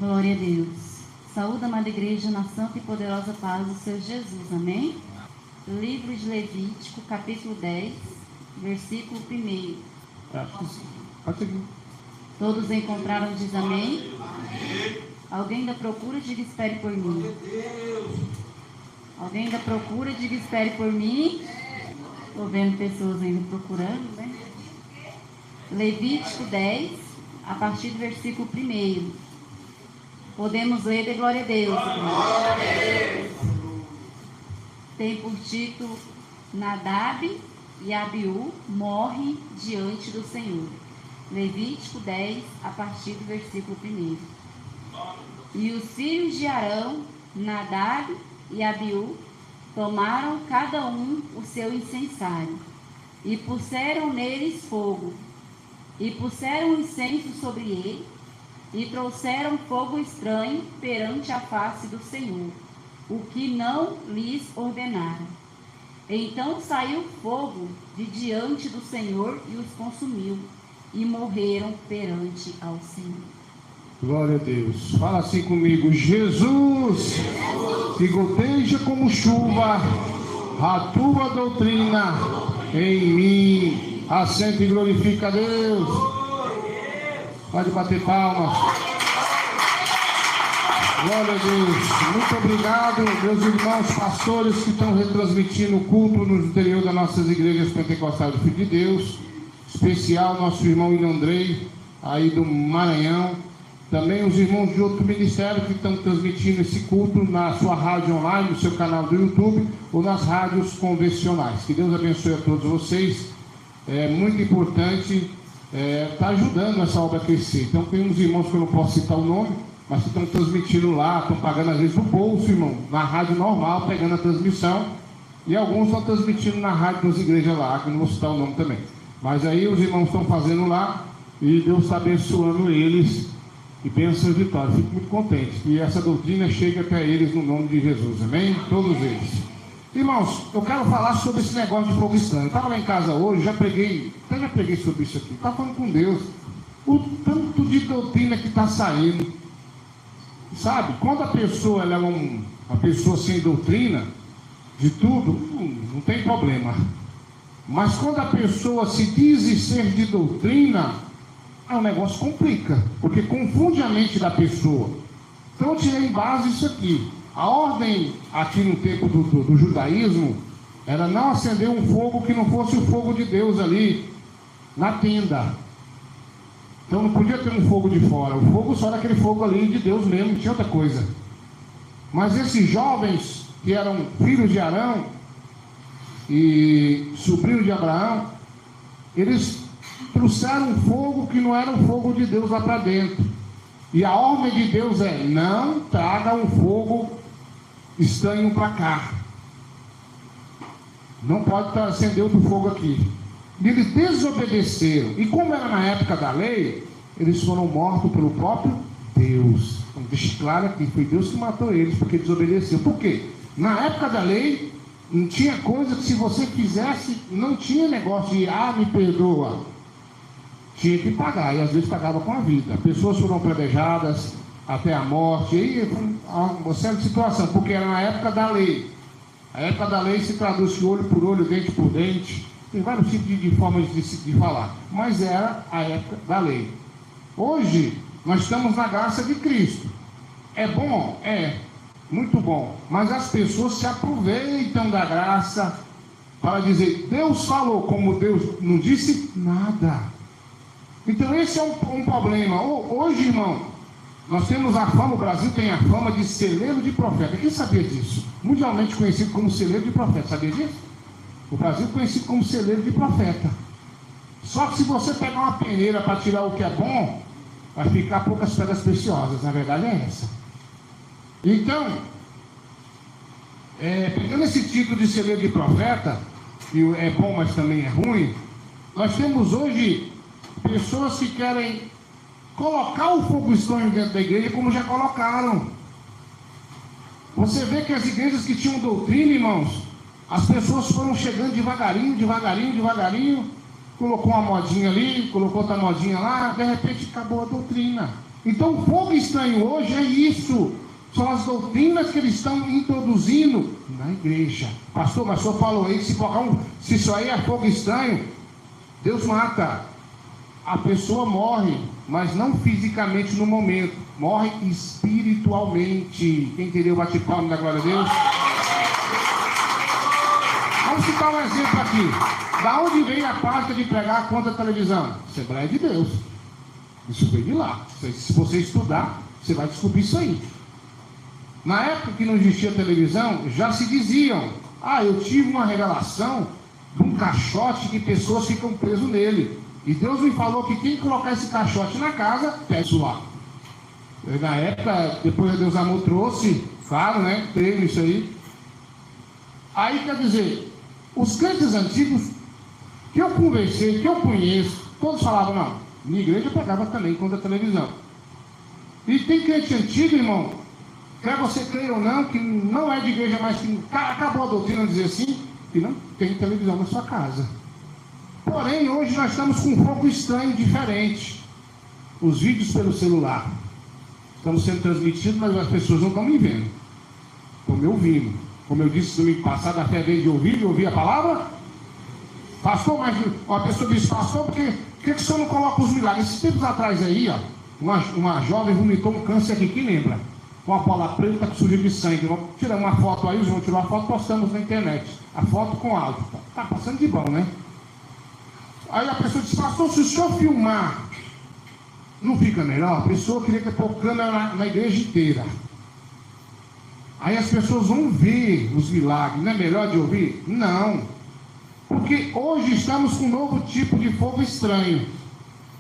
Glória a Deus. Saúde, amada igreja, na santa e poderosa paz do Senhor Jesus. Amém? Livro de Levítico, capítulo 10, versículo 1. Pode seguir. Todos encontraram, diz amém? Alguém ainda procura, diga espere por mim. Alguém ainda procura, diga espere por mim. Estou vendo pessoas ainda procurando, né? Levítico 10, a partir do versículo 1. Podemos ler de glória a Deus. Glória a Deus. Tem por título: Nadab e Abiú morrem diante do Senhor. Levítico 10, a partir do versículo 1. E os filhos de Arão, Nadab e Abiú, tomaram cada um o seu incensário, e puseram neles fogo, e puseram incenso sobre ele, e trouxeram fogo estranho perante a face do Senhor, o que não lhes ordenaram. Então saiu fogo de diante do Senhor e os consumiu, e morreram perante ao Senhor. Glória a Deus. Fala assim comigo: Jesus, que goteja como chuva a tua doutrina em mim. Assenta e glorifica a Deus. Pode bater palmas. Glória a Deus. Muito obrigado, meus irmãos pastores que estão retransmitindo o culto no interior das nossas igrejas pentecostais do Filho de Deus. Especial nosso irmão William Andrei, aí do Maranhão. Também os irmãos de outro ministério que estão transmitindo esse culto na sua rádio online, no seu canal do YouTube ou nas rádios convencionais. Que Deus abençoe a todos vocês. É muito importante estar ajudando essa obra a crescer. Então tem uns irmãos que eu não posso citar o nome, mas que estão transmitindo lá, estão pagando às vezes no bolso, irmão, na rádio normal, pegando a transmissão. E alguns estão transmitindo na rádio das igrejas lá, que eu não vou citar o nome também. Mas aí os irmãos estão fazendo lá e Deus está abençoando eles. E bênção e vitória. Fico muito contente que essa doutrina chegue até eles no nome de Jesus. Amém? Todos eles. Irmãos, eu quero falar sobre esse negócio de fogo estranho. Eu estava lá em casa hoje, até já preguei sobre isso aqui. Estava falando com Deus. O tanto de doutrina que está saindo. Sabe? Quando a pessoa ela é uma pessoa sem doutrina de tudo, não tem problema. Mas quando a pessoa se diz ser de doutrina, o negócio complica, porque confunde a mente da pessoa. Então eu tirei em base isso aqui. A ordem aqui no tempo do judaísmo era não acender um fogo que não fosse o fogo de Deus ali na tenda. Então não podia ter um fogo de fora. O fogo só era aquele fogo ali de Deus mesmo, não tinha outra coisa. Mas esses jovens que eram filhos de Arão e sobrinhos de Abraão, eles trouxeram um fogo que não era o fogo de Deus lá para dentro. E a ordem de Deus é: não traga um fogo estranho para cá. Não pode acender outro fogo aqui. E eles desobedeceram. E como era na época da lei, eles foram mortos pelo próprio Deus. Então deixa claro aqui, foi Deus que matou eles, porque desobedeceu. Por quê? Na época da lei, não tinha coisa que se você fizesse, não tinha negócio de me perdoa. Tinha que pagar, e às vezes pagava com a vida. Pessoas foram plebejadas até a morte, e uma certa situação, porque era na época da lei. A época da lei se traduz olho por olho, dente por dente, tem vários tipos de formas de falar, mas era a época da lei. Hoje, nós estamos na graça de Cristo. É bom? É, muito bom, mas as pessoas se aproveitam da graça para dizer: Deus falou, como Deus não disse nada. Então esse é um problema. Hoje, irmão, nós temos a fama, o Brasil tem a fama de celeiro de profeta. Quem sabia disso? Mundialmente conhecido como celeiro de profeta, sabia disso? O Brasil é conhecido como celeiro de profeta. Só que se você pegar uma peneira para tirar o que é bom, vai ficar poucas pedras preciosas. Na verdade é essa. Então, pegando esse título de celeiro de profeta, que é bom, mas também é ruim, nós temos hoje pessoas que querem colocar o fogo estranho dentro da igreja, como já colocaram. Você vê que as igrejas que tinham doutrina, irmãos, as pessoas foram chegando devagarinho, colocou uma modinha ali, colocou outra modinha lá, de repente acabou a doutrina. Então, o fogo estranho hoje é isso. São as doutrinas que eles estão introduzindo na igreja. Pastor, mas o senhor falou aí que se isso aí é fogo estranho, Deus mata. A pessoa morre, mas não fisicamente no momento. Morre espiritualmente. Quem entendeu, bate palma da glória a Deus. Vamos citar um exemplo aqui. Da onde veio a prática de pregar contra a televisão? Assembleia de Deus. Isso veio de lá. Se você estudar, você vai descobrir isso aí. Na época que não existia televisão, já se diziam: eu tive uma revelação de um caixote que pessoas ficam presas nele. E Deus me falou que quem colocar esse caixote na casa, pega isso lá. Na época, depois Deus amor trouxe, claro, né? Teve isso aí. Aí quer dizer, os crentes antigos que eu conversei, que eu conheço, todos falavam: não, minha igreja pegava também contra a televisão. E tem crente antigo, irmão, quer você creia ou não, que não é de igreja, mas que acabou a doutrina dizer assim, que não tem televisão na sua casa. Porém, hoje nós estamos com um fogo estranho, diferente. Os vídeos pelo celular estão sendo transmitidos, mas as pessoas não estão me vendo, estão me ouvindo. Como eu disse no domingo passado, até vez de ouvir a palavra. Pastor, mas uma pessoa disse: pastor, por que o senhor não coloca os milagres? Esses tempos atrás aí, ó, uma jovem vomitou um câncer aqui, quem lembra? Com a bola preta que surgiu de sangue. Vamos tirar uma foto aí, vamos tirar uma foto, postamos na internet. A foto com áudio. Tá passando de bom, né? Aí a pessoa disse: pastor, se o senhor filmar, não fica melhor? A pessoa queria que pôr câmera na igreja inteira. Aí as pessoas vão ver os milagres. Não é melhor de ouvir? Não. Porque hoje estamos com um novo tipo de fogo estranho.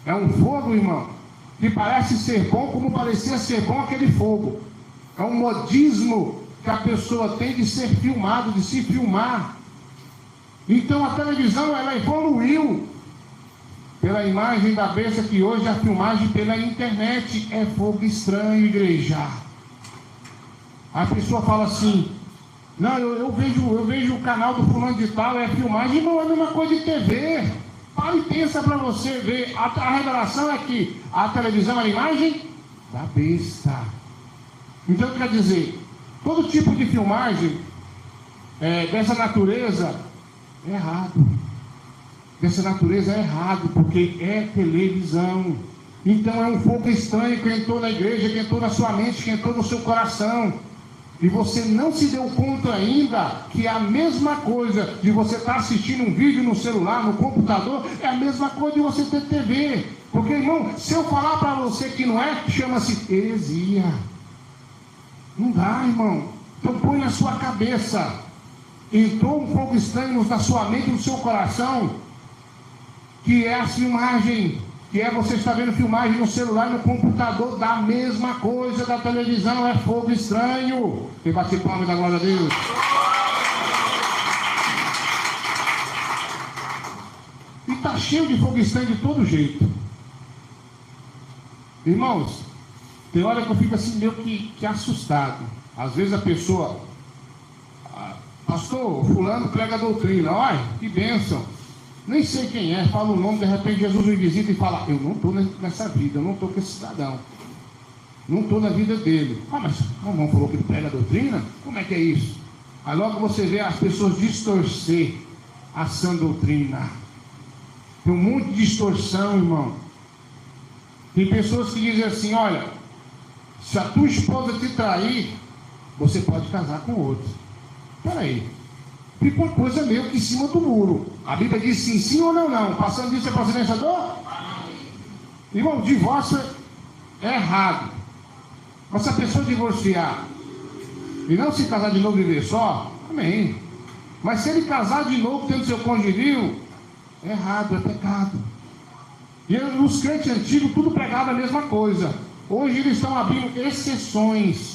É um fogo, irmão, que parece ser bom, como parecia ser bom aquele fogo. É um modismo que a pessoa tem de ser filmado, de se filmar. Então a televisão, ela evoluiu pela imagem da besta, que hoje a filmagem pela internet é fogo estranho, igreja. A pessoa fala assim: não, eu vejo o canal do fulano de tal, é filmagem, não é a mesma coisa de TV. Para e pensa para você ver. A revelação é que a televisão é a imagem da besta. Então quer dizer, todo tipo de filmagem dessa natureza é errado. Dessa natureza é errado, porque é televisão. Então é um fogo estranho que entrou na igreja, que entrou na sua mente, que entrou no seu coração. E você não se deu conta ainda que é a mesma coisa de você estar assistindo um vídeo no celular, no computador, é a mesma coisa de você ter TV. Porque, irmão, se eu falar para você que não é, chama-se heresia. Não dá, irmão. Então põe na sua cabeça. Entrou um fogo estranho na sua mente, no seu coração, que é a filmagem, que é você está vendo filmagem no celular, no computador, da mesma coisa da televisão, é fogo estranho. Quem bate palma da glória a Deus. E está cheio de fogo estranho de todo jeito. Irmãos, tem hora que eu fico assim meio que assustado. Às vezes a pessoa: pastor, fulano prega a doutrina, olha, que bênção. Nem sei quem é, fala o nome, de repente Jesus me visita e fala: eu não estou nessa vida, eu não estou com esse cidadão, não estou na vida dele. Mas o irmão falou que ele prega a doutrina? Como é que é isso? Aí logo você vê as pessoas distorcer a sã doutrina. Tem um monte de distorção, irmão. Tem pessoas que dizem assim: olha, se a tua esposa te trair, você pode casar com outro. Espera aí. Fica uma coisa meio que em cima do muro. A Bíblia diz sim, sim ou não, não. Passando disso é procedência do? Irmão, divórcio é errado. Mas se a pessoa divorciar e não se casar de novo e viver só, amém. Mas se ele casar de novo tendo seu cônjuge, é errado, é pecado. E os crentes antigos tudo pregava a mesma coisa. Hoje eles estão abrindo exceções.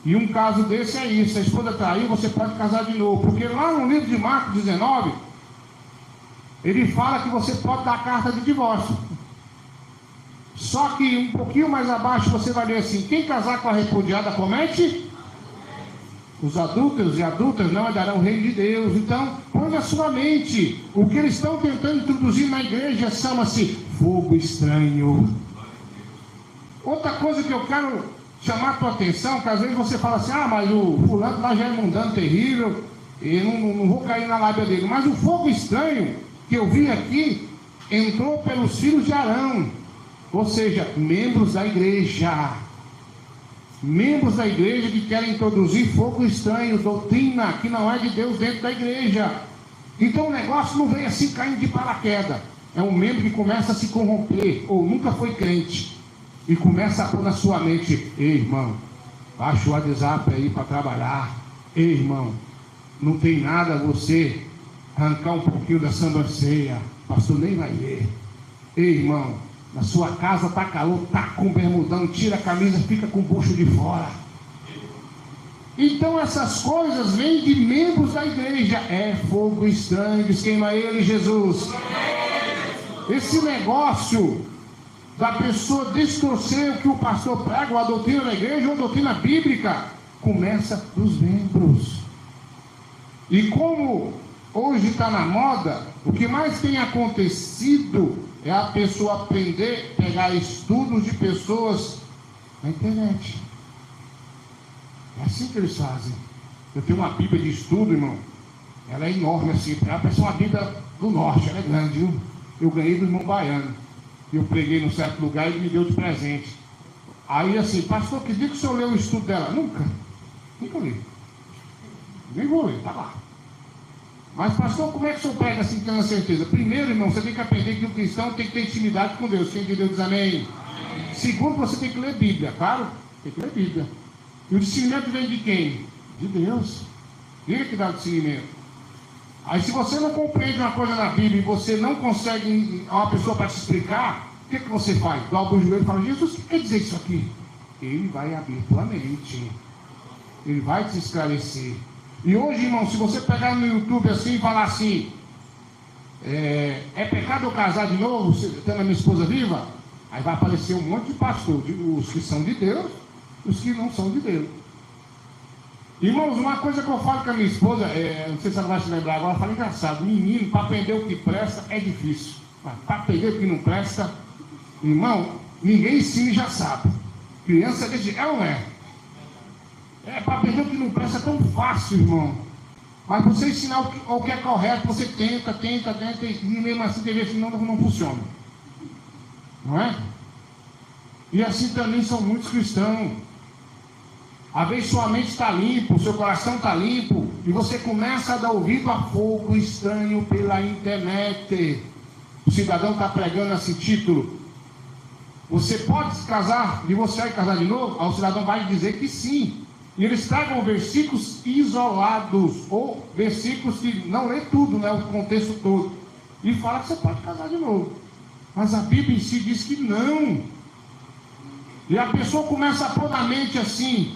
E um caso desse é isso: se a esposa traiu, você pode casar de novo. Porque lá no livro de Marcos 19, ele fala que você pode dar carta de divórcio. Só que um pouquinho mais abaixo você vai ler assim: quem casar com a repudiada comete? Os adúlteros e adultas não herdarão o reino de Deus. Então, põe na sua mente: o que eles estão tentando introduzir na igreja chama-se fogo estranho. Outra coisa que eu quero chamar a tua atenção, que às vezes você fala assim, mas o fulano lá já é mundano terrível, e não vou cair na lábia dele. Mas o fogo estranho que eu vi aqui, entrou pelos filhos de Arão, ou seja, membros da igreja. Membros da igreja que querem introduzir fogo estranho, doutrina que não é de Deus dentro da igreja. Então o negócio não vem assim caindo de paraquedas. É um membro que começa a se corromper, ou nunca foi crente, e começa a pôr na sua mente: ei, irmão, baixa o WhatsApp aí para trabalhar. Ei, irmão, não tem nada você arrancar um pouquinho da sobrancelha, pastor nem vai ver. Ei, irmão, na sua casa tá calor, tá com bermudão, tira a camisa, fica com o bucho de fora. Então essas coisas vêm de membros da igreja. É fogo estranho, diz queima ele, Jesus. Esse negócio da pessoa distorcer o que o pastor prega, ou a doutrina da igreja, ou a doutrina bíblica, começa dos membros. E como hoje está na moda, o que mais tem acontecido é a pessoa aprender, pegar estudos de pessoas na internet. É assim que eles fazem. Eu tenho uma Bíblia de estudo, irmão. Ela é enorme assim. Ela parece uma Bíblia do norte, ela é grande, viu? Eu ganhei do irmão baiano. Eu preguei num certo lugar e ele me deu de presente. Aí assim, pastor, que dia que o senhor leu o estudo dela? Nunca li. Nem vou ler, tá lá. Mas pastor, como é que o senhor prega assim, tendo certeza? Primeiro, irmão, você tem que aprender que o cristão tem que ter intimidade com Deus. Quem entendeu diz amém? Segundo, você tem que ler Bíblia, claro? Tem que ler Bíblia. E o discernimento vem de quem? De Deus. Ele que dá o discernimento. Aí se você não compreende uma coisa na Bíblia e você não consegue uma pessoa para te explicar, o que você faz? Dobra o joelho e fala: Jesus, o que quer dizer isso aqui? Ele vai abrir tua mente. Ele vai te esclarecer. E hoje, irmão, se você pegar no YouTube assim e falar assim, é pecado eu casar de novo, tendo a minha esposa viva? Aí vai aparecer um monte de pastor, os que são de Deus, os que não são de Deus. Irmãos, uma coisa que eu falo com a minha esposa, não sei se ela vai se lembrar agora, eu falo engraçado: menino, para aprender o que presta é difícil, para aprender o que não presta, irmão, ninguém ensina e já sabe. Criança diz, ou não é? Para aprender o que não presta é tão fácil, irmão. Mas você ensinar o que é correto, você tenta, e mesmo assim tem vezes que não funciona. Não é? E assim também são muitos cristãos. Às vezes sua mente está limpa, o seu coração está limpo, e você começa a dar ouvido a fogo estranho pela internet. O cidadão está pregando esse título: você pode se casar, divorciar e casar de novo? Aí o cidadão vai dizer que sim. E eles tragam versículos isolados, ou versículos que não lê tudo, né, o contexto todo, e fala que você pode casar de novo. Mas a Bíblia em si diz que não. E a pessoa começa a pôr na mente assim: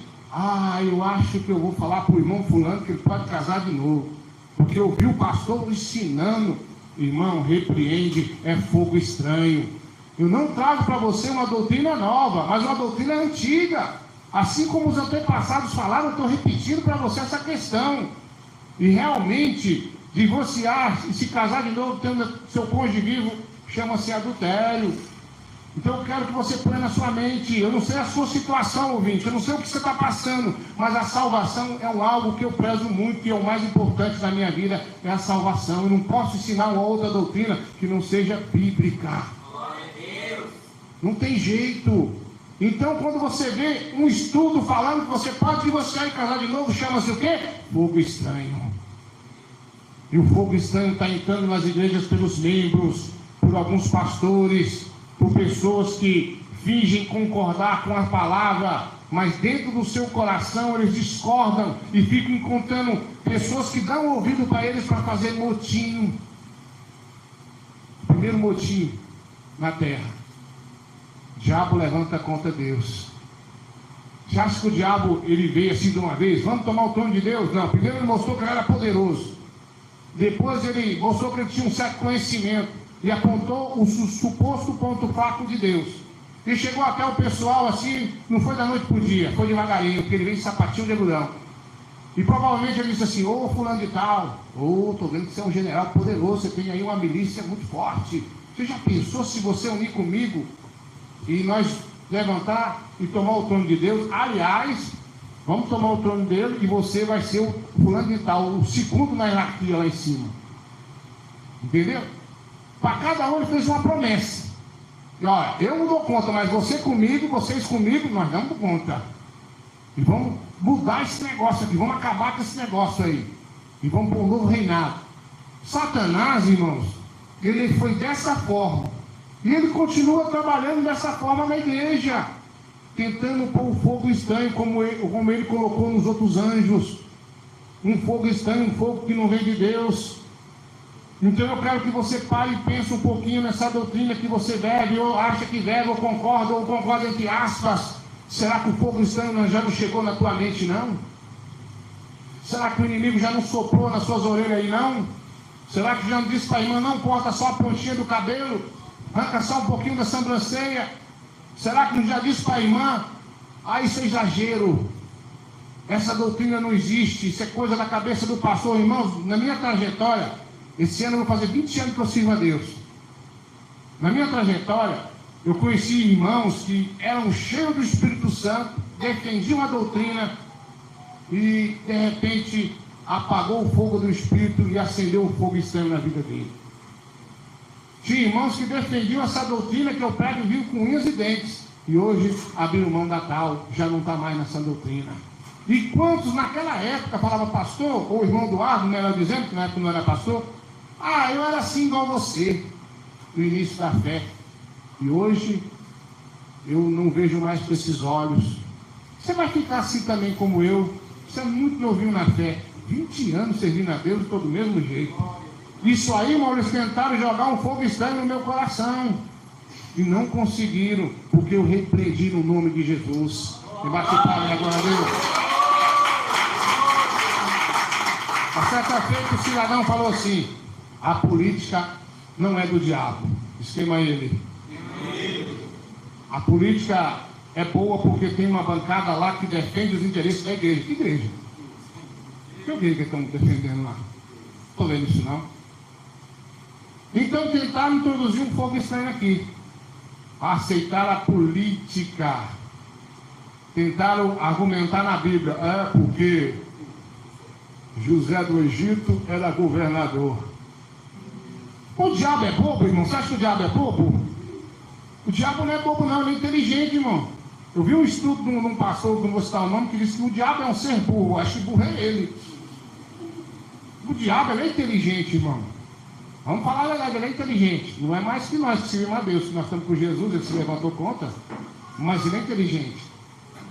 eu acho que eu vou falar para o irmão fulano que ele pode casar de novo, porque eu vi o pastor ensinando. Irmão, repreende, é fogo estranho. Eu não trago para você uma doutrina nova, mas uma doutrina antiga. Assim como os antepassados falaram, eu estou repetindo para você essa questão. E realmente, divorciar e se casar de novo tendo seu cônjuge vivo, chama-se adultério. Então eu quero que você ponha na sua mente: eu não sei a sua situação, ouvinte, eu não sei o que você está passando, mas a salvação é algo que eu prezo muito, e é o mais importante na minha vida, é a salvação. Eu não posso ensinar uma outra doutrina que não seja bíblica. Não tem jeito. Então quando você vê um estudo falando que você pode divorciar e casar de novo, chama-se o quê? Fogo estranho. E o fogo estranho está entrando nas igrejas pelos membros, por alguns pastores, por pessoas que fingem concordar com a palavra, mas dentro do seu coração eles discordam e ficam encontrando pessoas que dão ouvido para eles para fazer motim. Primeiro motim na terra. O diabo levanta contra Deus. Você acha que o diabo ele veio assim de uma vez? Vamos tomar o trono de Deus? Não. Primeiro ele mostrou que ele era poderoso. Depois ele mostrou que ele tinha um certo conhecimento e apontou o suposto ponto fraco de Deus. E chegou até o pessoal assim, não foi da noite para o dia, foi devagarinho, porque ele veio de sapatinho de algodão. E provavelmente ele disse assim: fulano de tal, estou vendo que você é um general poderoso, você tem aí uma milícia muito forte. Você já pensou se você unir comigo e nós levantar e tomar o trono de Deus. Aliás, vamos tomar o trono dele e você vai ser o fulano de tal, o segundo na hierarquia lá em cima. Entendeu? Para cada um ele fez uma promessa. E olha, eu não dou conta, mas você comigo, vocês comigo, nós damos conta. E vamos mudar esse negócio aqui, vamos acabar com esse negócio aí. E vamos para um novo reinado. Satanás, irmãos, ele foi dessa forma. E ele continua trabalhando dessa forma na igreja. Tentando pôr o fogo estranho, como ele colocou nos outros anjos. Um fogo estranho, um fogo que não vem de Deus. Então eu quero que você pare e pense um pouquinho nessa doutrina que você deve, ou acha que deve, ou concorda entre aspas. Será que o fogo estranho já não chegou na tua mente, não? Será que o inimigo já não soprou nas suas orelhas aí, não? Será que já não disse para a irmã, não corta só a pontinha do cabelo, arranca só um pouquinho da sobrancelha? Será que não já disse para a irmã, isso é exagero, essa doutrina não existe, isso é coisa da cabeça do pastor? Irmãos, na minha trajetória, esse ano eu vou fazer 20 anos que eu sirvo a Deus. Na minha trajetória, eu conheci irmãos que eram cheios do Espírito Santo, defendiam a doutrina e de repente apagou o fogo do Espírito e acendeu o fogo estranho na vida dele. Tinha irmãos que defendiam essa doutrina que eu prego e vivo com unhas e dentes, e hoje abriu mão da tal, já não está mais nessa doutrina. E quantos naquela época falavam, pastor, ou o irmão Eduardo, melhor dizendo, que na época não era pastor, eu era assim igual você, no início da fé, e hoje eu não vejo mais com esses olhos. Você vai ficar assim também como eu? Você é muito novinho na fé, 20 anos servindo a Deus, todo do mesmo jeito. Isso aí, irmão, eles tentaram jogar um fogo estranho no meu coração e não conseguiram, porque eu repreendi no nome de Jesus. E bate palma agora a Deus. A certa feita o cidadão falou assim: a política não é do diabo. Esquema ele. A política é boa porque tem uma bancada lá que defende os interesses da igreja. Que igreja? Que igreja que estão defendendo lá? Estou vendo isso não. Então tentaram introduzir um fogo estranho aqui. Aceitar a política. Tentaram argumentar na Bíblia. Porque José do Egito era governador. O diabo é bobo, irmão? Você acha que o diabo é bobo? O diabo não é bobo não, ele é inteligente, irmão. Eu vi um estudo de um pastor, não vou citar o nome, que disse que o diabo é um ser burro. Acho que burro é ele. O diabo, ele é inteligente, irmão. Vamos falar a verdade, ele é inteligente. Não é mais que nós que servimos a Deus. Se nós estamos com Jesus, ele se levantou contra. Mas ele é inteligente.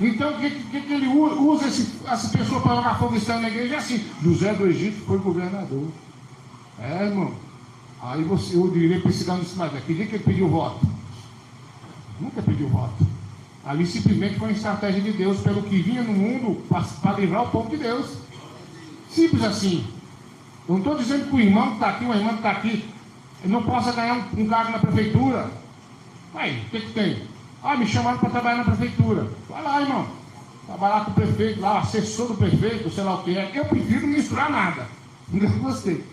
Então, o que ele usa essa pessoa para jogar fogo estranho na igreja? É assim: José do Egito foi governador. Irmão. Aí eu diria para esse cara nesse mais: que dia que ele pediu voto? Nunca pediu voto. Ali simplesmente foi uma estratégia de Deus pelo que vinha no mundo para livrar o povo de Deus. Simples assim. Eu não estou dizendo que o irmão que está aqui, o irmão que está aqui, não possa ganhar um cargo na prefeitura. Aí, o que tem? Me chamaram para trabalhar na prefeitura. Vai lá, irmão. Trabalhar com o prefeito, lá, assessor do prefeito, sei lá o que é. Eu prefiro não misturar nada. Não gostei.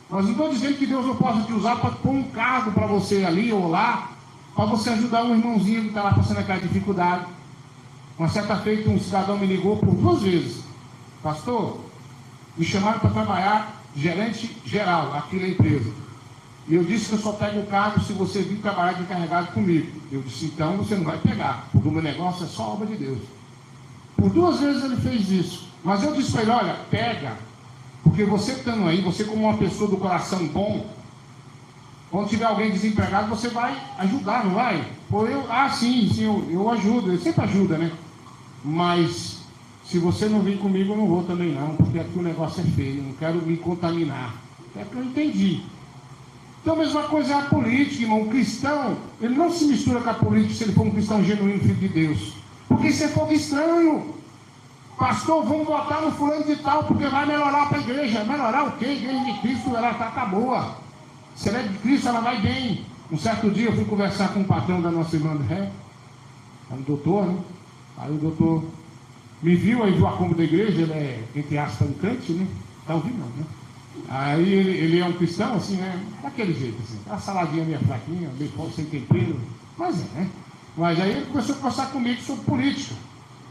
Mas não estou dizendo que Deus não possa te usar para pôr um cargo para você ali ou lá, para você ajudar um irmãozinho que está lá passando aquela dificuldade. Uma certa feita, um cidadão me ligou por 2 vezes. Pastor, me chamaram para trabalhar gerente geral aqui na empresa. E eu disse que eu só pego o cargo se você vir trabalhar de encarregado comigo. Eu disse: então você não vai pegar, porque o meu negócio é só obra de Deus. Por 2 vezes ele fez isso. Mas eu disse para ele: olha, pega, porque você estando aí, você como uma pessoa do coração bom, quando tiver alguém desempregado, você vai ajudar, não vai? Sim, eu ajudo, eu sempre ajuda, né? Mas se você não vir comigo, eu não vou também não, porque aqui o negócio é feio, não quero me contaminar. É que eu entendi. Então a mesma coisa é a política, irmão. O cristão, ele não se mistura com a política se ele for um cristão genuíno, filho de Deus. Porque isso é fogo estranho. Pastor, vamos votar no fulano de tal, porque vai melhorar para a igreja. Melhorar o quê? A igreja de Cristo, ela tá boa. Se ela é de Cristo, ela vai bem. Um certo dia eu fui conversar com o patrão da nossa irmã Ré, um doutor, né? Aí o doutor me viu, aí viu a cômoda da igreja, ele é, entre aspas, um crente, né? Tá ouvindo não, né? Aí ele é um cristão, assim, né? Daquele jeito, assim. A saladinha meio fraquinha, meio sem tempero, mas né? Mas aí ele começou a conversar comigo sobre política.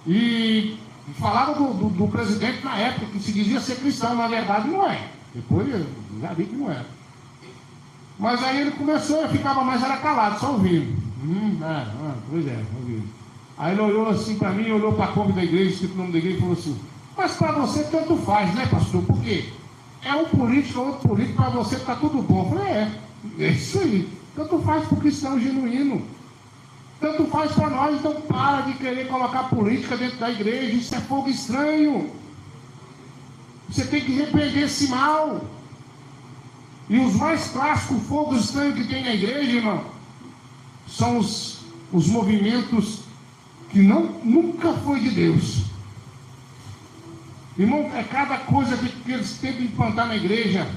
E falaram do presidente na época, que se dizia ser cristão, na verdade não é. Depois eu já vi que não era. Mas aí ele começou, eu ficava mais era calado, só ouvindo. Pois é, ouvindo. Aí ele olhou assim para mim, olhou para a Kombi da igreja, escrito o nome da igreja, e falou assim: mas para você tanto faz, né, pastor? Por quê? É um político, outro político, para você está tudo bom. Eu falei: é isso aí. Tanto faz para o cristão genuíno. Tanto faz para nós, então para de querer colocar política dentro da igreja. Isso é fogo estranho. Você tem que repreender esse mal. E os mais clássicos fogos estranhos que tem na igreja, irmão, são os movimentos que nunca foi de Deus. Irmão, é cada coisa que eles tentam implantar na igreja.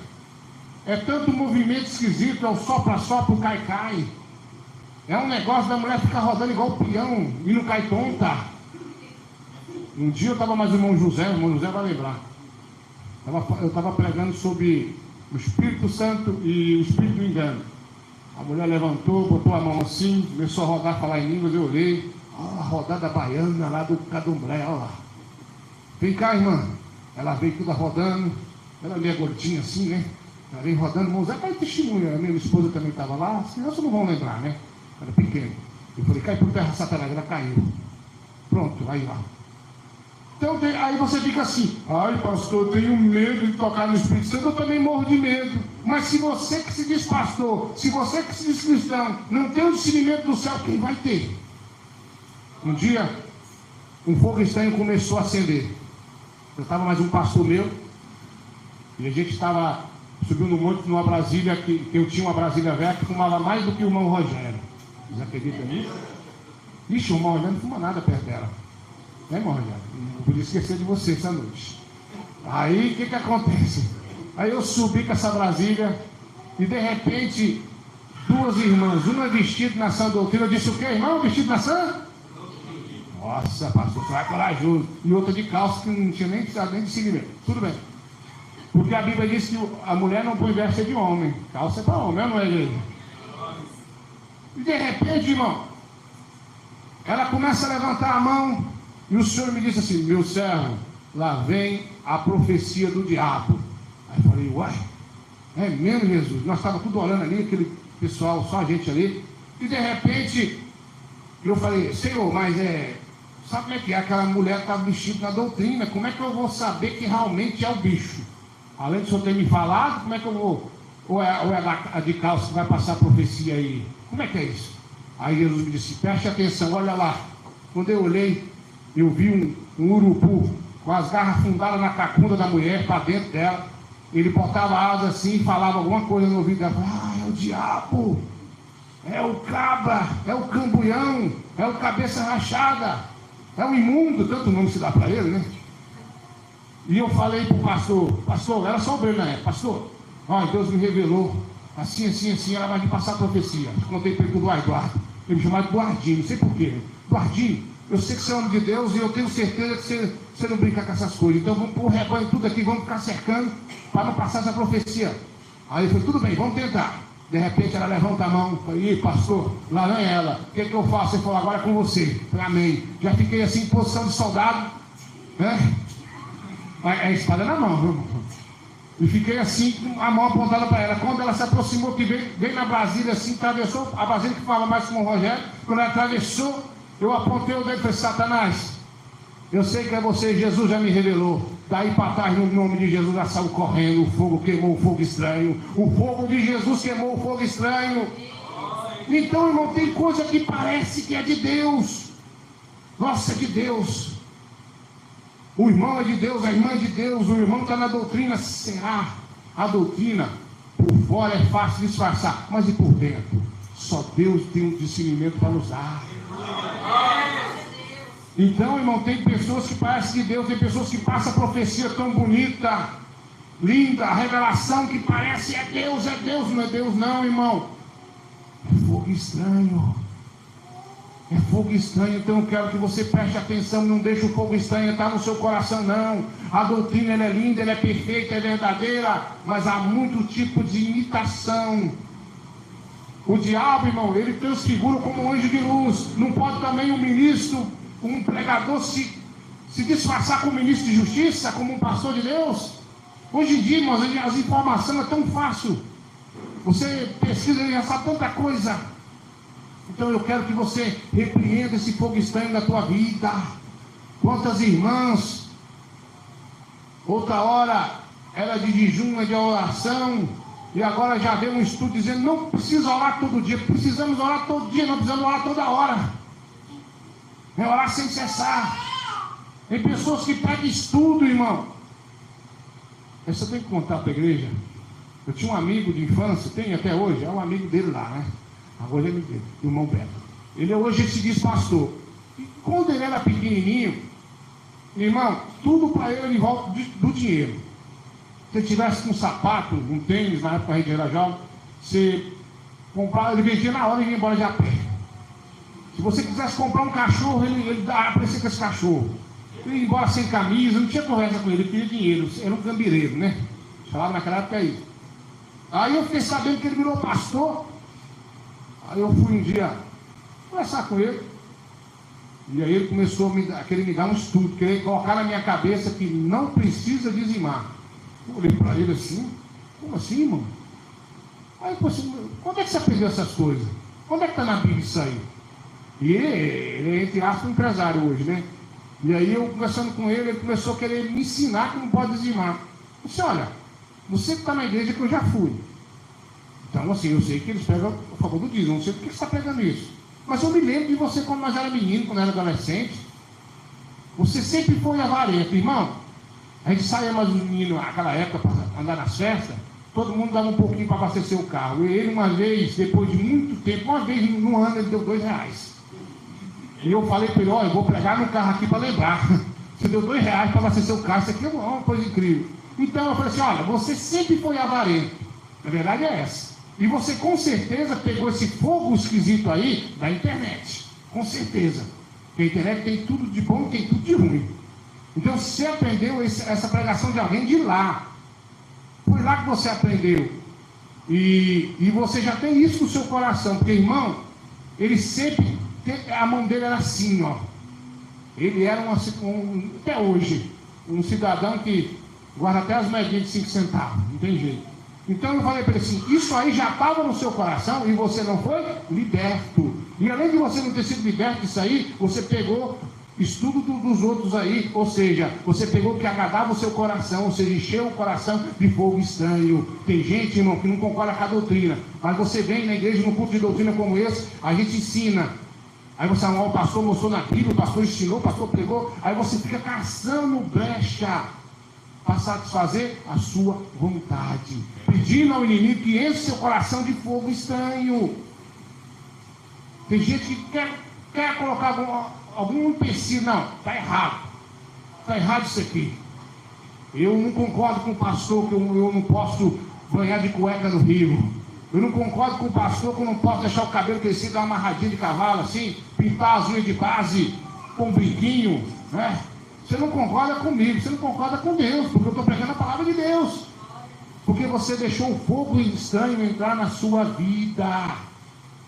É tanto movimento esquisito, é o sopra-sopra, o cai-cai. É um negócio da mulher ficar rodando igual o peão e não cai tonta. Um dia eu estava mais o irmão José vai lembrar. Eu estava pregando sobre o Espírito Santo e o Espírito do Engano. A mulher levantou, botou a mão assim, começou a rodar, falar em línguas, eu olhei. A rodada baiana lá do Candomblé, olha lá. Vem cá, irmã. Ela veio toda rodando. Ela meio gordinha assim, né? Ela veio rodando. O irmão Zé vai testemunha. A minha esposa também estava lá. Senão vocês não vão lembrar, né? Era pequeno. Eu falei: cai por terra, Satanás. Ela caiu. Pronto, aí lá. Então, aí você fica assim: ai, pastor, eu tenho medo de tocar no Espírito Santo. Eu também morro de medo. Mas se você que se diz pastor, se você que se diz cristão, não tem o discernimento do céu, quem vai ter? Um dia, um fogo estranho começou a acender. Eu estava mais um pastor meu, e a gente estava subindo no monte numa Brasília, que eu tinha uma Brasília velha que fumava mais do que o irmão Rogério. Vocês acreditam nisso? Ixi, o irmão Rogério não fuma nada perto dela. Né, irmão Rogério? Não podia esquecer de você essa noite. Aí, o que acontece? Aí eu subi com essa Brasília, e de repente, duas irmãs, uma vestida na sã doutrina, eu disse: o quê, irmão? Vestido na sã? Nossa, pastor, você vai corajoso. E outra de calça, que não tinha nem precisado nem de seguimento. Tudo bem. Porque a Bíblia diz que a mulher não põe veste de homem. Calça é para homem, não é, igreja? E de repente, irmão, ela começa a levantar a mão. E o Senhor me disse assim: meu servo, lá vem a profecia do diabo. Aí eu falei: uai, é mesmo, Jesus? Nós estávamos tudo orando ali, aquele pessoal, só a gente ali. E de repente, eu falei: Senhor, mas sabe como é que é? Aquela mulher está vestida na doutrina. Como é que eu vou saber que realmente é o bicho? Além de o Senhor ter me falado, como é que eu vou? Ou é a de calça que vai passar a profecia aí? Como é que é isso? Aí Jesus me disse: preste atenção, olha lá. Quando eu olhei, eu vi um urubu com as garras fundadas na cacunda da mulher, para dentro dela. Ele botava a asa assim e falava alguma coisa no ouvido dela. É o diabo, é o cabra, é o cambuião, é o cabeça rachada, é o imundo, tanto nome se dá para ele, né? E eu falei para o pastor, era só o Breno na época: pastor, olha, Deus me revelou, assim, ela vai me passar a profecia. Eu contei para ele do Eduardo, ele me chamava de Eduardinho, não sei porquê. Eduardinho, eu sei que você é homem de Deus e eu tenho certeza que você não brinca com essas coisas. Então vamos pôr o rebanho tudo aqui, vamos ficar cercando para não passar essa profecia. Aí eu falei: tudo bem, vamos tentar. De repente ela levanta a mão, falei: pastor, lá não é ela, o que eu faço? Ele falou: agora é com você. Eu falei: amém. Já fiquei assim em posição de soldado, né? A espada na mão, viu? E fiquei assim, com a mão apontada para ela. Quando ela se aproximou, que veio na Brasília assim, atravessou, a Brasília que fala mais com o Rogério, quando ela atravessou, eu apontei o dedo e falei: Satanás, eu sei que é você, Jesus já me revelou. Daí para trás, no nome de Jesus, já saiu correndo, o fogo queimou o fogo estranho. O fogo de Jesus queimou o fogo estranho. Então, irmão, tem coisa que parece que é de Deus. Nossa, é de Deus. O irmão é de Deus, a irmã é de Deus, o irmão está na doutrina. Será? A doutrina, por fora é fácil disfarçar, mas e por dentro? Só Deus tem um discernimento para nos dar. Então, irmão, tem pessoas que parecem de Deus, tem pessoas que passam a profecia tão bonita, linda, a revelação que parece é Deus, não é Deus não, irmão. É fogo estranho. É fogo estranho. Então eu quero que você preste atenção, não deixe o fogo estranho estar no seu coração, não. A doutrina, ela é linda, ela é perfeita, é verdadeira, mas há muito tipo de imitação. O diabo, irmão, ele transfigura como um anjo de luz. Não pode também um ministro, um pregador se disfarçar como ministro de justiça, como um pastor de Deus? Hoje em dia, irmãos, as informações é tão fácil. Você pesquisa e já sabe tanta coisa. Então eu quero que você repreenda esse fogo estranho na tua vida. Quantas irmãs, outra hora era de jejum, de oração, e agora já veio um estudo dizendo: não precisa orar todo dia. Precisamos orar todo dia, não precisamos orar toda hora. É orar sem cessar. Tem pessoas que pegam estudo, irmão. Essa eu tenho que contar para a igreja. Eu tinha um amigo de infância, tem até hoje, é um amigo dele lá, né? Agora ele é amigo dele, o irmão Beto. Ele hoje se diz pastor. E quando ele era pequenininho, irmão, tudo para ele envolve do dinheiro. Se ele tivesse um sapato, um tênis, na época a gente era jovem, você comprava, ele vendia na hora e ia embora de a pé. Se você quisesse comprar um cachorro, ele aparecia com esse cachorro. Ele ia embora sem camisa, não tinha conversa com ele queria dinheiro, era um gambireiro, né? Falava naquela época aí. Aí eu fiquei sabendo que ele virou pastor. Aí eu fui um dia conversar com ele. E aí ele começou a querer me dar um estudo, querer colocar na minha cabeça que não precisa dizimar. Eu olhei para ele assim: como assim, irmão? Aí eu assim: quando é que você aprendeu essas coisas? Onde é que está na Bíblia isso aí? E ele é, entre aspas, um empresário hoje, né? E aí eu conversando com ele, ele começou a querer me ensinar que não pode dizimar. Eu disse: olha, você que está na igreja que eu já fui. Então assim, eu sei que eles pegam a favor do dízimo, não sei por que você está pegando isso. Mas eu me lembro de você quando nós era menino, quando era adolescente. Você sempre foi avarento, irmão. A gente saía mais os meninos naquela época para andar nas festas, todo mundo dava um pouquinho para abastecer o carro. E ele uma vez, depois de muito tempo, uma vez no ano ele deu R$2. E eu falei para ele: olha, eu vou pegar no carro aqui para lembrar. Você deu R$2 para abastecer o carro, isso aqui é uma coisa incrível. Então eu falei assim: olha, você sempre foi avarento. A verdade é essa. E você com certeza pegou esse fogo esquisito aí da internet. Com certeza. Porque a internet tem tudo de bom e tem tudo de ruim. Então você aprendeu essa pregação de alguém de lá. Foi lá que você aprendeu. E você já tem isso no seu coração. Porque, irmão, ele sempre, a mão dele era assim, ó. Ele era até hoje, um cidadão que guarda até as moedinhas de 5 centavos. Não tem jeito. Então eu falei para ele assim: isso aí já estava no seu coração e você não foi liberto. E além de você não ter sido liberto disso aí, você pegou estudo dos outros aí, ou seja, você pegou o que agradava o seu coração, ou seja, encheu o coração de fogo estranho. Tem gente, irmão, que não concorda com a doutrina, mas você vem na igreja, num culto de doutrina como esse, a gente ensina. Aí você, o pastor mostrou na Bíblia, o pastor ensinou, o pastor pregou, aí você fica caçando brecha para satisfazer a sua vontade, pedindo ao inimigo que enche seu coração de fogo estranho. Tem gente que quer colocar algum empecilho. Não, está errado isso aqui. Eu não concordo com o pastor que eu não posso banhar de cueca no rio. Eu não concordo com o pastor que eu não posso deixar o cabelo crescido, dar uma amarradinha de cavalo assim, pintar as unhas de base com um brinquinho, né? Você não concorda comigo, você não concorda com Deus, porque eu estou pregando a palavra de Deus. Porque você deixou o fogo estranho entrar na sua vida.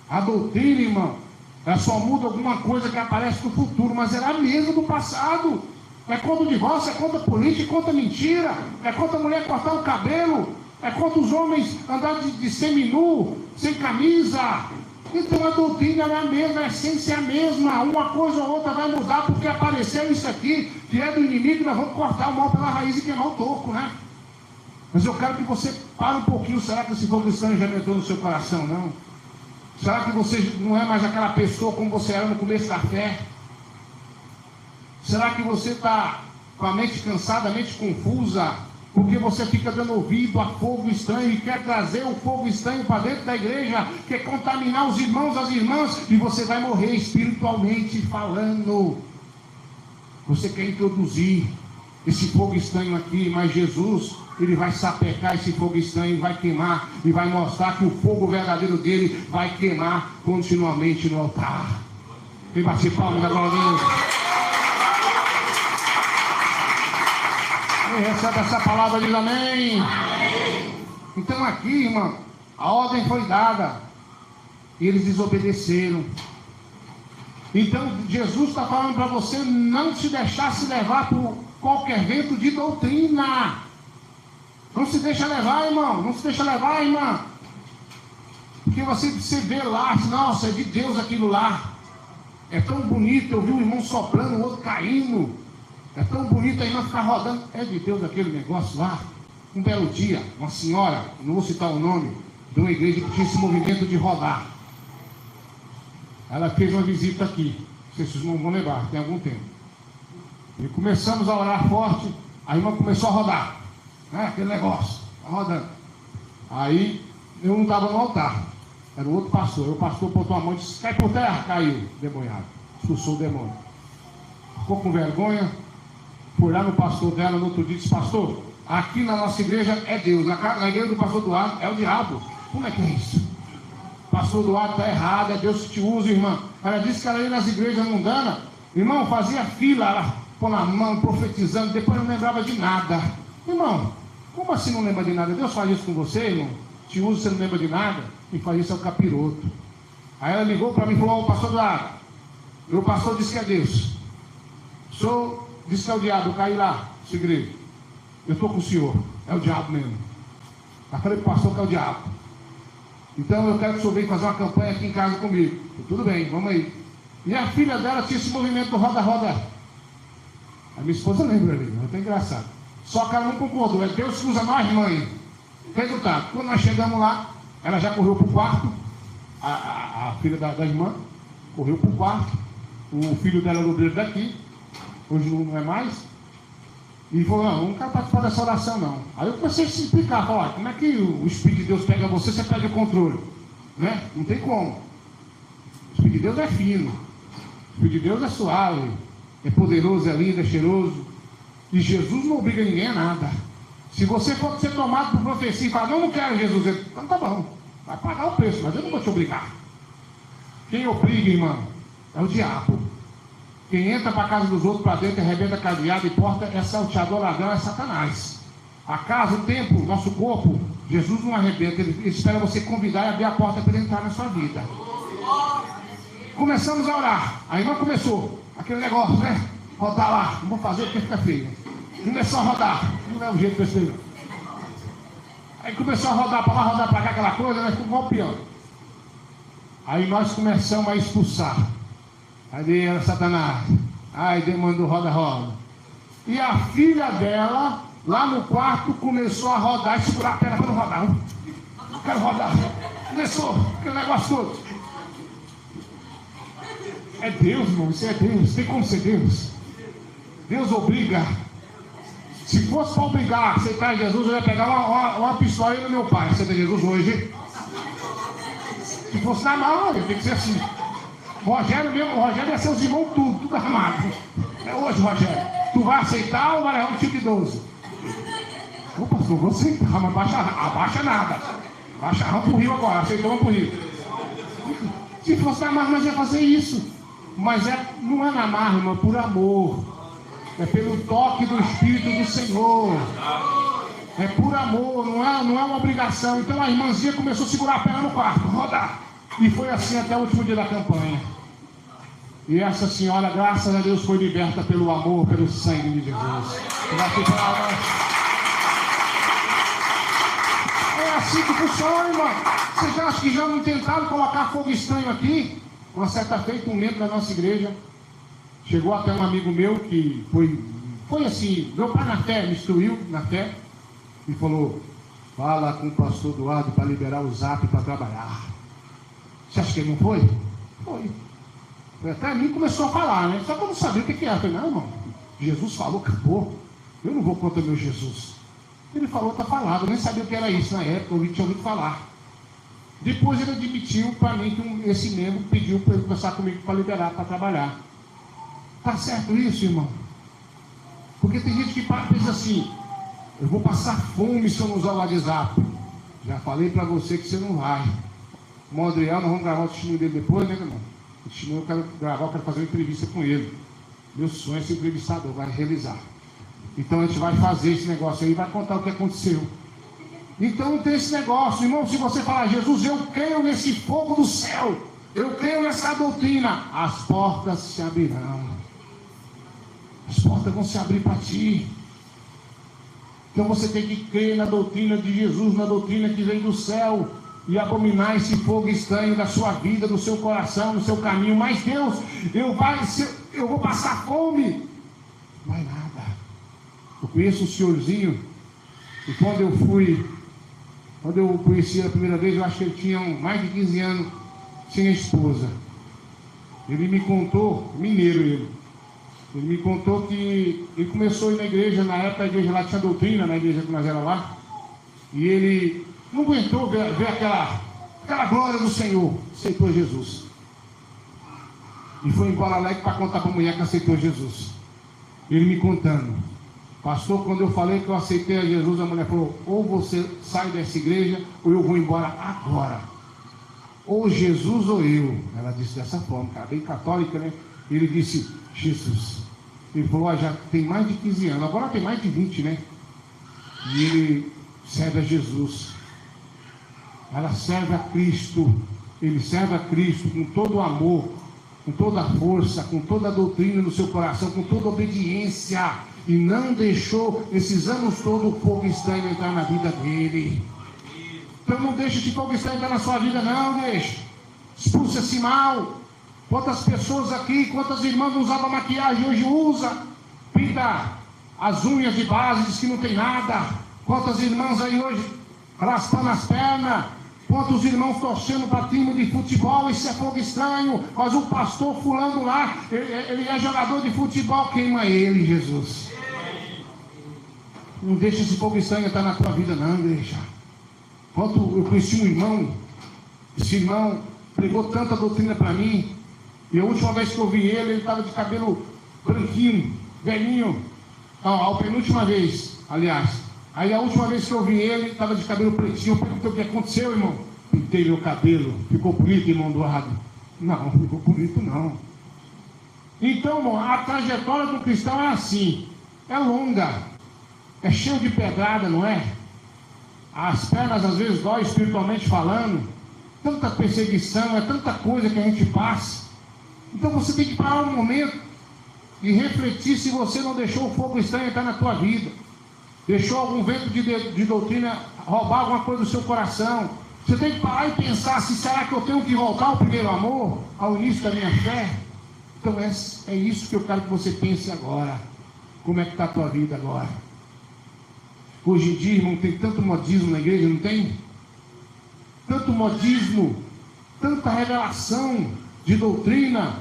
A doutrina, irmão, ela só muda alguma coisa que aparece no futuro, mas era a mesma do passado. É contra o divórcio, é contra a política, é contra a mentira, é contra a mulher cortar o cabelo, é contra os homens andar de seminu, sem camisa. Então a doutrina é a mesma, a essência é a mesma. Uma coisa ou outra vai mudar porque apareceu isso aqui, que é do inimigo, e nós vamos cortar o mal pela raiz e queimar o toco, né? Mas eu quero que você pare um pouquinho. Será que esse fogo estranho já entrou no seu coração, não? Será que você não é mais aquela pessoa como você era no começo da fé? Será que você está com a mente cansada, a mente confusa, porque você fica dando ouvido a fogo estranho e quer trazer o fogo estranho para dentro da igreja, quer contaminar os irmãos, as irmãs, e você vai morrer espiritualmente falando. Você quer introduzir esse fogo estranho aqui, mas Jesus, ele vai sapecar esse fogo estranho, vai queimar e vai mostrar que o fogo verdadeiro dele vai queimar continuamente no altar. Quem bate palma da glória a Deus? Quem recebe essa palavra diz amém. Então aqui, irmão, a ordem foi dada. E eles desobedeceram. Então Jesus está falando para você não se deixar se levar por qualquer vento de doutrina. Não se deixa levar, irmão. Não se deixa levar, irmã. Porque você vê lá, nossa, é de Deus aquilo lá. É tão bonito, eu vi um irmão soprando, o outro caindo. É tão bonito a irmã ficar rodando. É de Deus aquele negócio lá. Um belo dia, uma senhora, não vou citar o nome, de uma igreja que tinha esse movimento de rodar. Ela fez uma visita aqui. Não sei se vocês não vão lembrar, tem algum tempo. E começamos a orar forte, a irmã começou a rodar. Aquele negócio, rodando. Aí eu não estava no altar, era o outro pastor. O pastor botou a mão e disse: cai por terra, caiu, demoniado, expulsou o demônio. Ficou com vergonha, foi lá no pastor dela no outro dia e disse: pastor, aqui na nossa igreja é Deus, na igreja do pastor Eduardo é o diabo. Como é que é isso? Pastor Eduardo está errado, é Deus que te usa, irmã. Ela disse que ela ia nas igrejas mundanas, irmão, fazia fila, ela pôr na mão, profetizando, depois não lembrava de nada. Irmão, como assim não lembra de nada? Deus faz isso com você, irmão? Te usa, você não lembra de nada? Quem faz isso é o capiroto. Aí ela ligou para mim e falou: pastor Eduardo, meu pastor disse que é Deus. O senhor disse que é o diabo, eu caí lá, essa igreja. Eu estou com o senhor, é o diabo mesmo. Eu falei para o pastor que é o diabo. Então eu quero que o senhor venha fazer uma campanha aqui em casa comigo. Eu, tudo bem, vamos aí. E a filha dela tinha esse movimento do roda-roda. A minha esposa lembra ali, é até engraçado. Só que ela não concordou, é Deus que usa nós, mãe. Resultado, quando nós chegamos lá, ela já correu para o quarto, a filha da irmã, correu para o quarto, o filho dela era o obreiro daqui, hoje não é mais, e falou: não quero participar dessa oração não. Aí eu comecei a se explicar, falar: como é que o Espírito de Deus pega você perde o controle? Né? Não tem como. O Espírito de Deus é fino, o Espírito de Deus é suave, é poderoso, é lindo, é cheiroso. E Jesus não obriga ninguém a nada. Se você for ser tomado por profecia e falar: não quero Jesus, então tá bom, vai pagar o preço, mas eu não vou te obrigar. Quem obriga, irmão, é o diabo. Quem entra para a casa dos outros, para dentro, arrebenta cadeado e porta, é salteador, ladrão, é Satanás. A casa, o templo, nosso corpo, Jesus não arrebenta, ele espera você convidar e abrir a porta para ele entrar na sua vida. Começamos a orar, a irmã começou, aquele negócio, né? Rodar lá, não vou fazer porque fica feio. Começou a rodar, não é o jeito desse aí. Aí começou a rodar para lá, rodar para cá, aquela coisa, né? Ficou golpeando. Aí nós começamos a expulsar. Aí era Satanás. Aí demandou roda-roda. E a filha dela, lá no quarto, começou a rodar e segurar a perna para não rodar. Não quero rodar. Começou aquele negócio todo. É Deus, irmão, isso é Deus. Tem como ser Deus? Deus obriga. Se fosse para obrigar a aceitar Jesus, eu ia pegar uma pistola no meu pai. Aceita Jesus hoje? Se fosse na mão, tem que ser assim. Rogério mesmo, Rogério ia ser os irmãos tudo armado. É hoje, Rogério. Tu vai aceitar ou vai levar um tipo de 12? Ô pastor, vou aceitar, mas abaixa nada. Abaixa, vamos pro rio agora, aceitou, vamos pro rio. Se fosse na marra, nós ia fazer isso. Mas não é na marra, irmão, é por amor. É pelo toque do Espírito do Senhor. É por amor, não é uma obrigação. Então a irmãzinha começou a segurar a perna no quarto, rodar. E foi assim até o último dia da campanha. E essa senhora, graças a Deus, foi liberta pelo amor, pelo sangue de Jesus. É assim que funciona, irmão. Vocês já acham que já não tentaram colocar fogo estranho aqui? Uma certa feita, um membro da nossa igreja chegou até um amigo meu que foi assim, meu pai na fé, me instruiu na fé, e falou: fala com o pastor Eduardo para liberar o zap para trabalhar. Você acha que ele não foi? Foi. Até a mim começou a falar, né? Só que eu não sabia o que era. Eu falei: não, irmão, Jesus falou, acabou. Eu não vou contra meu Jesus. Ele falou, está falado. Eu nem sabia o que era isso na época, eu tinha ouvido falar. Depois ele admitiu para mim que esse membro pediu para ele conversar comigo para liberar, para trabalhar. Está certo isso, irmão? Porque tem gente que pensa assim: eu vou passar fome se eu não usar o WhatsApp. Já falei para você que você não vai. O Adriel, nós vamos gravar o testemunho dele depois, né, irmão? O testemunho eu quero gravar, eu quero fazer uma entrevista com ele. Meu sonho é ser entrevistador, vai realizar. Então a gente vai fazer esse negócio aí, vai contar o que aconteceu. Então não tem esse negócio, irmão. Se você falar, Jesus, eu creio nesse fogo do céu, eu creio nessa doutrina, as portas se abrirão. As portas vão se abrir para ti. Então você tem que crer na doutrina de Jesus, na doutrina que vem do céu, e abominar esse fogo estranho da sua vida, do seu coração, do seu caminho. Mas Deus, eu vou passar fome. Não vai nada. Eu conheço o senhorzinho, e quando eu conheci a primeira vez, eu acho que ele tinha mais de 15 anos sem a esposa. Ele me contou, mineiro ele me contou que ele começou a ir na igreja, na época a igreja lá tinha doutrina, na igreja que nós era lá, e ele não aguentou ver aquela glória do Senhor, aceitou Jesus. E foi embora alegre para contar para a mulher que aceitou Jesus. Ele me contando, pastor, quando eu falei que eu aceitei a Jesus, a mulher falou, ou você sai dessa igreja, ou eu vou embora agora. Ou Jesus ou eu. Ela disse dessa forma, cara, bem católica, né? Ele disse, Jesus. Ele falou, já tem mais de 15 anos, agora tem mais de 20, né? E ele serve a Jesus. Ela serve a Cristo. Ele serve a Cristo com todo o amor, com toda a força, com toda a doutrina no seu coração, com toda a obediência. E não deixou esses anos todos o fogo estranho entrar na vida dele. Então não deixa esse fogo estranho entrar na sua vida, não, deixa. Expulsa esse mal. Quantas pessoas aqui, quantas irmãs não usavam maquiagem, hoje usa, pinta as unhas de base, diz que não tem nada. Quantas irmãs aí hoje raspando as pernas, quantos irmãos torcendo para time de futebol, isso é fogo estranho, mas o pastor fulano lá, ele é jogador de futebol, queima ele, Jesus. Não deixa esse fogo estranho entrar na tua vida, não, igreja. Quanto eu conheci um irmão, esse irmão pregou tanta doutrina para mim, e a última vez que eu vi ele estava de cabelo branquinho, velhinho. Não, a penúltima vez, aliás. Aí a última vez que eu vi ele estava de cabelo pretinho. Eu perguntei o que aconteceu, irmão. Pintei meu cabelo. Ficou bonito, irmão Dourado? Não, ficou bonito não. Então, irmão, a trajetória do cristão é assim. É longa. É cheio de pedrada, não é? As pernas às vezes dói espiritualmente falando. Tanta perseguição, é tanta coisa que a gente passa. Então você tem que parar um momento e refletir se você não deixou o fogo estranho entrar na tua vida. Deixou algum vento de doutrina roubar alguma coisa do seu coração. Você tem que parar e pensar se será que eu tenho que voltar ao primeiro amor, ao início da minha fé. Então é isso que eu quero que você pense agora. Como é que está a tua vida agora? Hoje em dia, irmão, tem tanto modismo na igreja, não tem? Tanto modismo, tanta revelação de doutrina.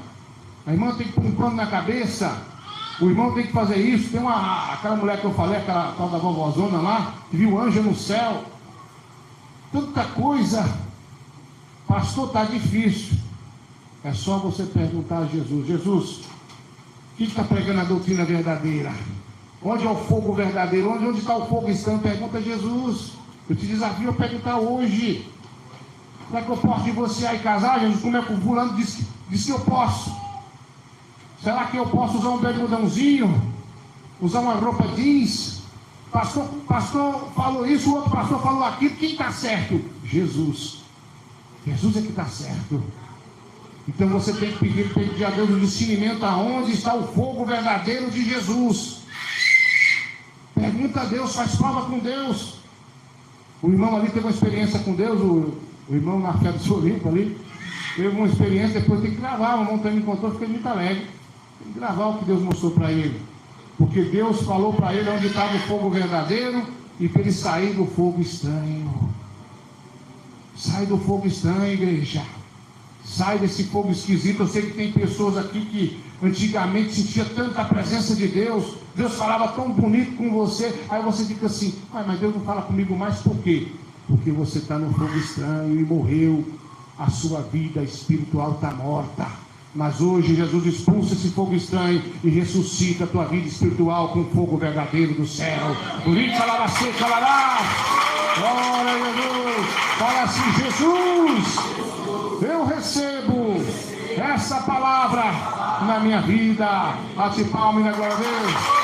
A irmã tem que pôr um pano na cabeça, o irmão tem que fazer isso. Tem aquela mulher que eu falei, aquela tal da vovózona lá, que viu anjo no céu. Tanta coisa. Pastor, está difícil. É só você perguntar a Jesus, Jesus, quem está pregando a doutrina verdadeira? Onde é o fogo verdadeiro? Onde está o fogo estranho? Pergunta a Jesus. Eu te desafio a perguntar hoje. Será que eu posso divorciar e casar, Jesus? Como é que o fulano disse que eu posso? Será que eu posso usar um bermudãozinho? Usar uma roupa jeans? Pastor falou isso, o outro pastor falou aquilo. Quem está certo? Jesus. Jesus é que está certo. Então você tem que pedir a Deus o discernimento aonde está o fogo verdadeiro de Jesus. Pergunta a Deus, faz prova com Deus. O irmão ali teve uma experiência com Deus, o irmão na fé do Solimpo ali, teve uma experiência, depois tem que gravar, o irmão também me contou, fiquei muito alegre. Tem que gravar o que Deus mostrou para ele. Porque Deus falou para ele onde estava o fogo verdadeiro e para ele sair do fogo estranho. Sai do fogo estranho, igreja. Sai desse fogo esquisito. Eu sei que tem pessoas aqui que antigamente sentia tanta presença de Deus. Deus falava tão bonito com você. Aí você fica assim, mas Deus não fala comigo mais, por quê? Porque você está no fogo estranho e morreu. A sua vida espiritual está morta. Mas hoje Jesus expulsa esse fogo estranho e ressuscita a tua vida espiritual com o fogo verdadeiro do céu. Glória a Jesus. Fala assim, Jesus, eu recebo essa palavra na minha vida. Bate palma e na glória a Deus.